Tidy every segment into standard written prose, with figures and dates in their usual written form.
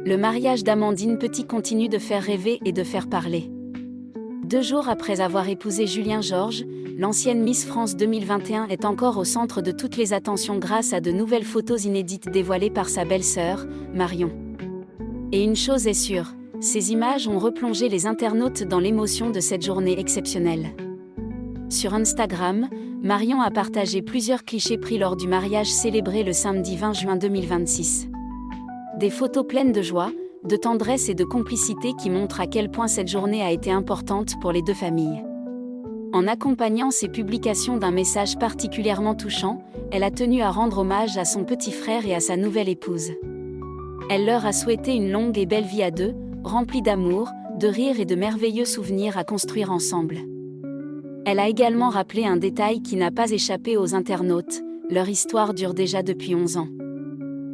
Le mariage d'Amandine Petit continue de faire rêver et de faire parler. 2 jours après avoir épousé Julien Georges, l'ancienne Miss France 2021 est encore au centre de toutes les attentions grâce à de nouvelles photos inédites dévoilées par sa belle-sœur, Marion. Et une chose est sûre, ces images ont replongé les internautes dans l'émotion de cette journée exceptionnelle. Sur Instagram, Marion a partagé plusieurs clichés pris lors du mariage célébré le samedi 20 juin 2026. Des photos pleines de joie, de tendresse et de complicité qui montrent à quel point cette journée a été importante pour les 2 familles. En accompagnant ces publications d'un message particulièrement touchant, elle a tenu à rendre hommage à son petit frère et à sa nouvelle épouse. Elle leur a souhaité une longue et belle vie à 2, remplie d'amour, de rire et de merveilleux souvenirs à construire ensemble. Elle a également rappelé un détail qui n'a pas échappé aux internautes, leur histoire dure déjà depuis 11 ans.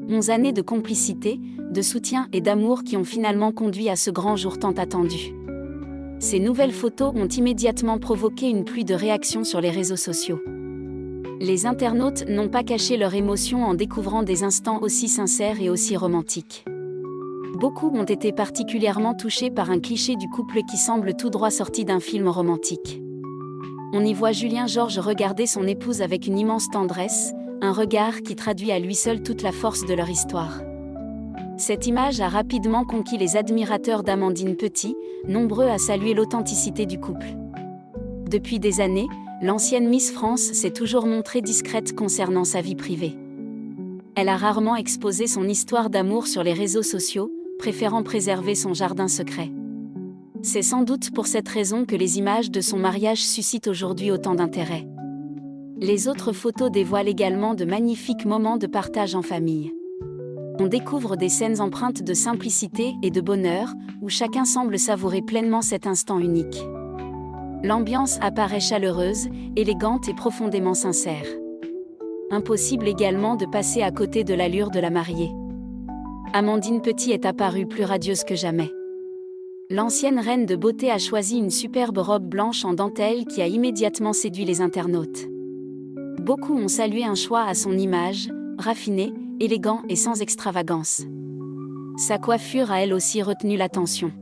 11 années de complicité, de soutien et d'amour qui ont finalement conduit à ce grand jour tant attendu. Ces nouvelles photos ont immédiatement provoqué une pluie de réactions sur les réseaux sociaux. Les internautes n'ont pas caché leur émotion en découvrant des instants aussi sincères et aussi romantiques. Beaucoup ont été particulièrement touchés par un cliché du couple qui semble tout droit sorti d'un film romantique. On y voit Julien Georges regarder son épouse avec une immense tendresse, un regard qui traduit à lui seul toute la force de leur histoire. Cette image a rapidement conquis les admirateurs d'Amandine Petit, nombreux à saluer l'authenticité du couple. Depuis des années, l'ancienne Miss France s'est toujours montrée discrète concernant sa vie privée. Elle a rarement exposé son histoire d'amour sur les réseaux sociaux, préférant préserver son jardin secret. C'est sans doute pour cette raison que les images de son mariage suscitent aujourd'hui autant d'intérêt. Les autres photos dévoilent également de magnifiques moments de partage en famille. On découvre des scènes empreintes de simplicité et de bonheur, où chacun semble savourer pleinement cet instant unique. L'ambiance apparaît chaleureuse, élégante et profondément sincère. Impossible également de passer à côté de l'allure de la mariée. Amandine Petit est apparue plus radieuse que jamais. L'ancienne reine de beauté a choisi une superbe robe blanche en dentelle qui a immédiatement séduit les internautes. Beaucoup ont salué un choix à son image, raffiné, élégant et sans extravagance. Sa coiffure a elle aussi retenu l'attention.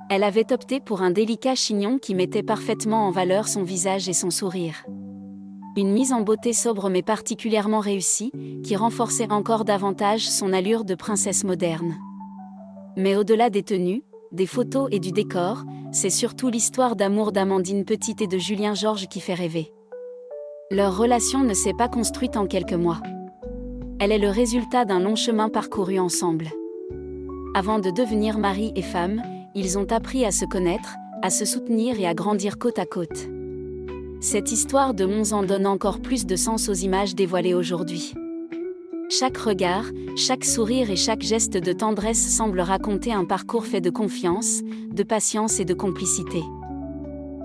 Elle avait opté pour un délicat chignon qui mettait parfaitement en valeur son visage et son sourire. Une mise en beauté sobre mais particulièrement réussie, qui renforçait encore davantage son allure de princesse moderne. Mais au-delà des tenues, des photos et du décor, c'est surtout l'histoire d'amour d'Amandine Petit et de Julien Georges qui fait rêver. Leur relation ne s'est pas construite en quelques mois. Elle est le résultat d'un long chemin parcouru ensemble. Avant de devenir mari et femme, ils ont appris à se connaître, à se soutenir et à grandir côte à côte. Cette histoire de 11 ans donne encore plus de sens aux images dévoilées aujourd'hui. Chaque regard, chaque sourire et chaque geste de tendresse semble raconter un parcours fait de confiance, de patience et de complicité.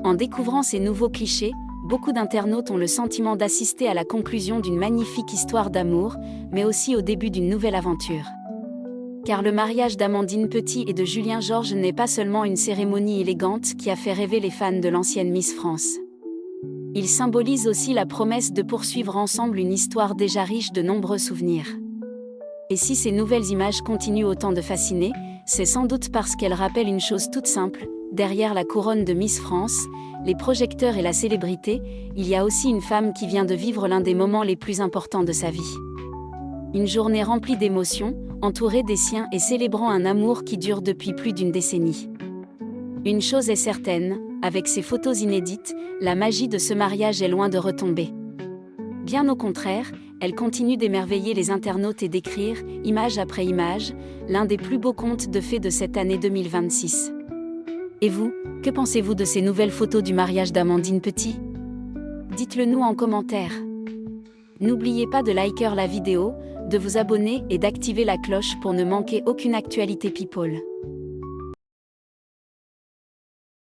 En découvrant ces nouveaux clichés, beaucoup d'internautes ont le sentiment d'assister à la conclusion d'une magnifique histoire d'amour, mais aussi au début d'une nouvelle aventure. Car le mariage d'Amandine Petit et de Julien Georges n'est pas seulement une cérémonie élégante qui a fait rêver les fans de l'ancienne Miss France. Il symbolise aussi la promesse de poursuivre ensemble une histoire déjà riche de nombreux souvenirs. Et si ces nouvelles images continuent autant de fasciner, c'est sans doute parce qu'elles rappellent une chose toute simple: derrière la couronne de Miss France, les projecteurs et la célébrité, il y a aussi une femme qui vient de vivre l'un des moments les plus importants de sa vie. Une journée remplie d'émotions, entourée des siens et célébrant un amour qui dure depuis plus d'une décennie. Une chose est certaine, avec ces photos inédites, la magie de ce mariage est loin de retomber. Bien au contraire, elle continue d'émerveiller les internautes et d'écrire, image après image, l'un des plus beaux contes de fées de cette année 2026. Et vous, que pensez-vous de ces nouvelles photos du mariage d'Amandine Petit? Dites-le nous en commentaire. N'oubliez pas de liker la vidéo, de vous abonner et d'activer la cloche pour ne manquer aucune actualité people.